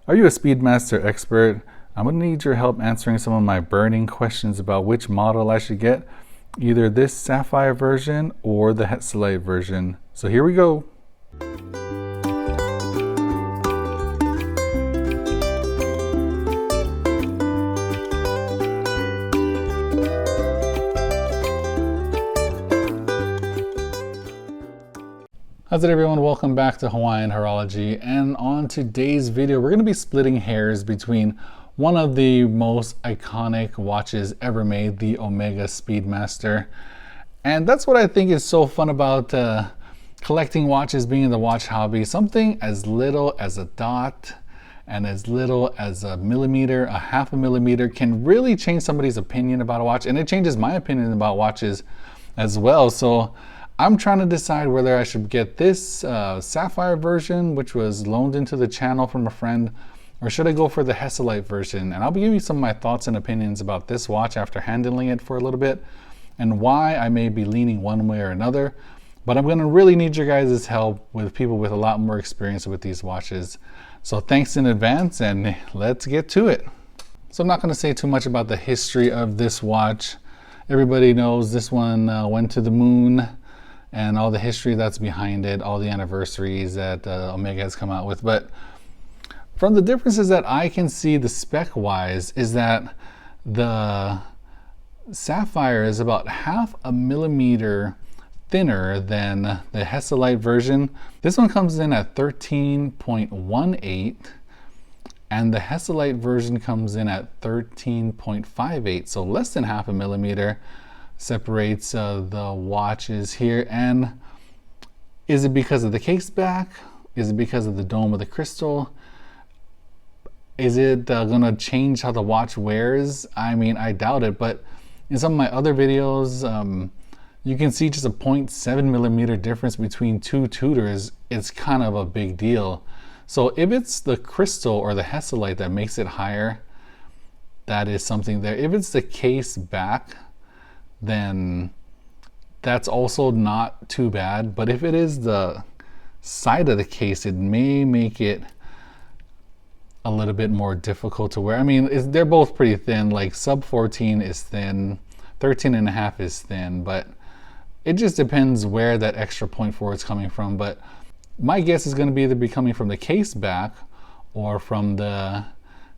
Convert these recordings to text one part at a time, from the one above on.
Are you a Speedmaster expert? I'm going to need your help answering some of my burning questions about which model I should get, either this sapphire version or the hexalite version. So here we go. How's it, everyone? Welcome back to Hawaiian Horology, and on today's video we're going to be splitting hairs between one of the most iconic watches ever made, the Omega Speedmaster. And that's what I think is so fun about collecting watches, being in the watch hobby. Something as little as a dot and as little as a millimeter, a half a millimeter, can really change somebody's opinion about a watch, and it changes my opinion about watches as well. So I'm trying to decide whether I should get this sapphire version, which was loaned into the channel from a friend, or should I go for the hexalite version? And I'll be giving you some of my thoughts and opinions about this watch after handling it for a little bit, and why I may be leaning one way or another. But I'm going to really need your guys' help with people with a lot more experience with these watches. So thanks in advance, and let's get to it. So I'm not going to say too much about the history of this watch. Everybody knows this one went to the moon, and all the history that's behind it, all the anniversaries that Omega has come out with. But from the differences that I can see, the spec wise, is that the sapphire is about half a millimeter thinner than the hexalite version. This one comes in at 13.18, and the hexalite version comes in at 13.58, so less than half a millimeter separates the watches here. And is it because of the case back? Is it because of the dome of the crystal? Is it gonna change how the watch wears? I mean, I doubt it, but in some of my other videos, you can see just a 0.7 millimeter difference between two tutors. It's kind of a big deal. So if it's the crystal or the hexalite that makes it higher, that is something there. If it's the case back, then that's also not too bad. But if it is the side of the case, it may make it a little bit more difficult to wear. I mean, they're both pretty thin. Like sub 14 is thin, 13.5 is thin, but it just depends where that extra 0.4 is coming from. But my guess is going to be either be coming from the case back or from the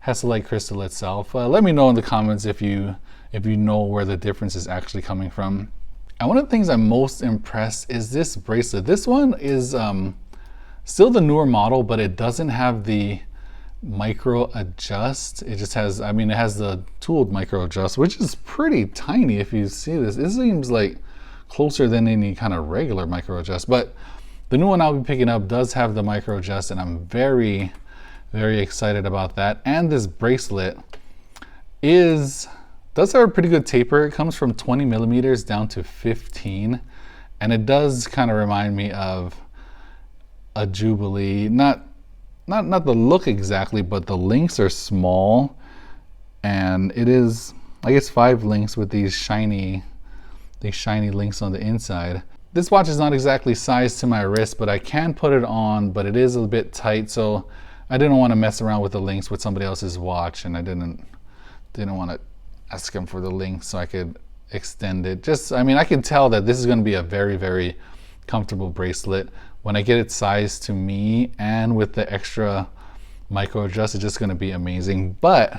hexalite crystal itself. Let me know in the comments if you know where the difference is actually coming from. And one of the things I'm most impressed is this bracelet. This one is still the newer model, but it doesn't have the micro adjust. It just has, I mean, it has the tooled micro adjust, which is pretty tiny. If you see this, it seems like closer than any kind of regular micro adjust. But the new one I'll be picking up does have the micro adjust, and I'm very, very excited about that. And this bracelet does have a pretty good taper. It comes from 20 millimeters down to 15, and it does kind of remind me of a Jubilee. Not the look exactly, but the links are small, and it is, I guess, 5 links with these shiny links on the inside. This watch is not exactly sized to my wrist, but I can put it on, but it is a bit tight, so I didn't want to mess around with the links with somebody else's watch, and I didn't want to ask him for the link so I could extend it. Just, I mean, I can tell that this is going to be a very, very comfortable bracelet. When I get it sized to me and with the extra micro adjust, it's just going to be amazing. But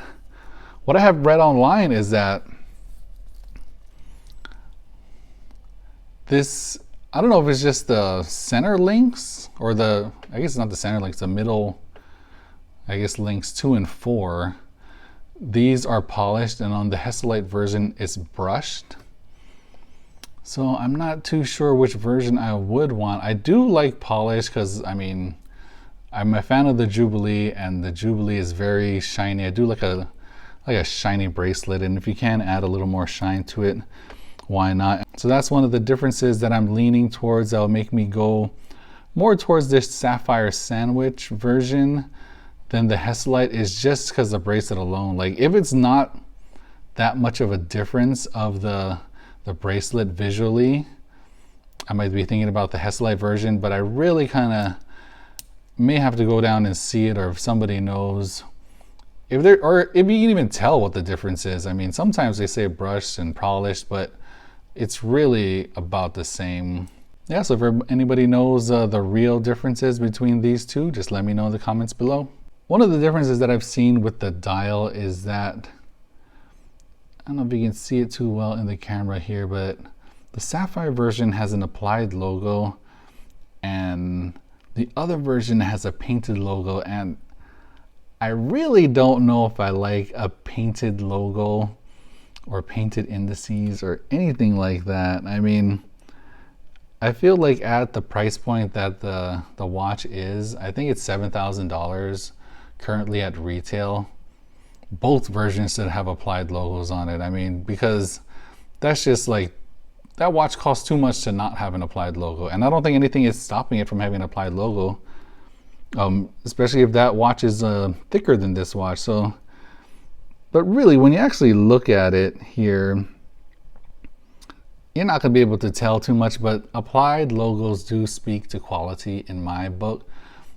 what I have read online is that this, I don't know if it's just the center links or I guess it's not the center links, the middle, I guess links 2 and 4. These are polished, and on the hexalite version it's brushed. So I'm not too sure which version I would want. I do like polish because, I mean, I'm a fan of the Jubilee, and the Jubilee is very shiny. I do like a shiny bracelet, and if you can add a little more shine to it, why not? So that's one of the differences that I'm leaning towards. That'll make me go more towards this sapphire sandwich version than the hexalite, is just because the bracelet alone. Like, if it's not that much of a difference of the bracelet visually, I might be thinking about the hexalite version, but I really kind of may have to go down and see it, or if somebody knows, if you can even tell what the difference is. I mean, sometimes they say brushed and polished, but it's really about the same. Yeah, so if anybody knows the real differences between these two, just let me know in the comments below. One of the differences that I've seen with the dial is that, I don't know if you can see it too well in the camera here, but the Sapphire version has an applied logo and the other version has a painted logo, and I really don't know if I like a painted logo or painted indices or anything like that. I mean, I feel like at the price point that the watch is, I think it's $7,000 currently at retail. Both versions should have applied logos on it. I mean, because that's just like, that watch costs too much to not have an applied logo. And I don't think anything is stopping it from having an applied logo, especially if that watch is thicker than this watch. So, but really, when you actually look at it here, you're not going to be able to tell too much, but applied logos do speak to quality in my book.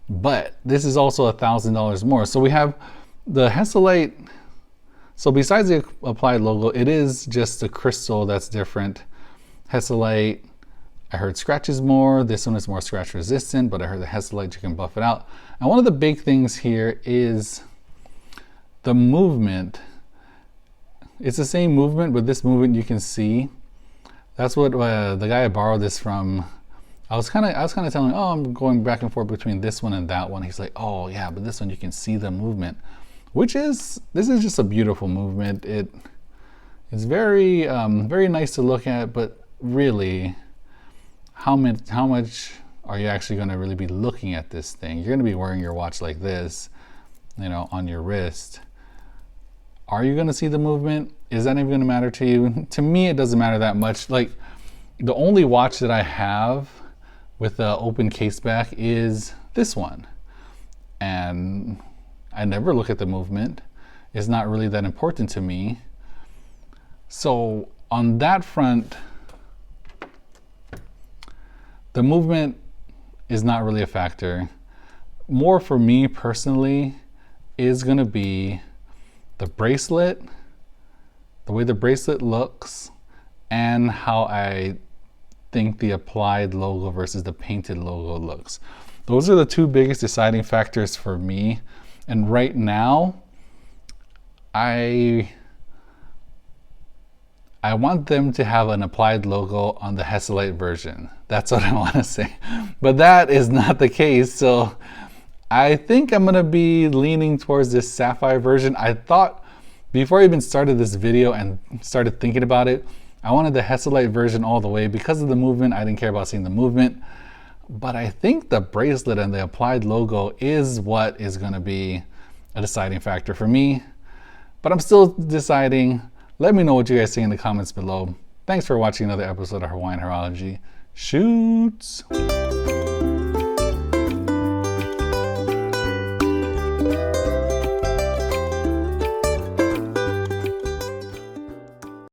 But this is also $1,000 more. So we have the Hesalite. So besides the applied logo, it is just the crystal that's different. Hesalite, I heard scratches more. This one is more scratch resistant, but I heard the Hesalite, you can buff it out. And one of the big things here is the movement. It's the same movement, but this movement you can see. That's what the guy I borrowed this from, I was kind of telling him, oh, I'm going back and forth between this one and that one. He's like, oh yeah, but this one you can see the movement, this is just a beautiful movement. It's very, very nice to look at, but really, how much are you actually going to really be looking at this thing? You're going to be wearing your watch like this, you know, on your wrist. Are you going to see the movement? Is that even going to matter to you? To me, it doesn't matter that much. Like, the only watch that I have with the open case back is this one, and I never look at the movement. It's not really that important to me. So on that front, the movement is not really a factor. More for me personally is going to be the bracelet, the way the bracelet looks, and how I think the applied logo versus the painted logo looks. Those are the two biggest deciding factors for me. And right now, I want them to have an applied logo on the Hesalite version. That's what I want to say. But that is not the case. So I think I'm going to be leaning towards this Sapphire version. I thought, before I even started this video and started thinking about it, I wanted the Hesalite version all the way. Because of the movement, I didn't care about seeing the movement. But I think the bracelet and the applied logo is what is going to be a deciding factor for me. But I'm still deciding. Let me know what you guys think in the comments below. Thanks for watching another episode of Hawaiian Horology. Shoots!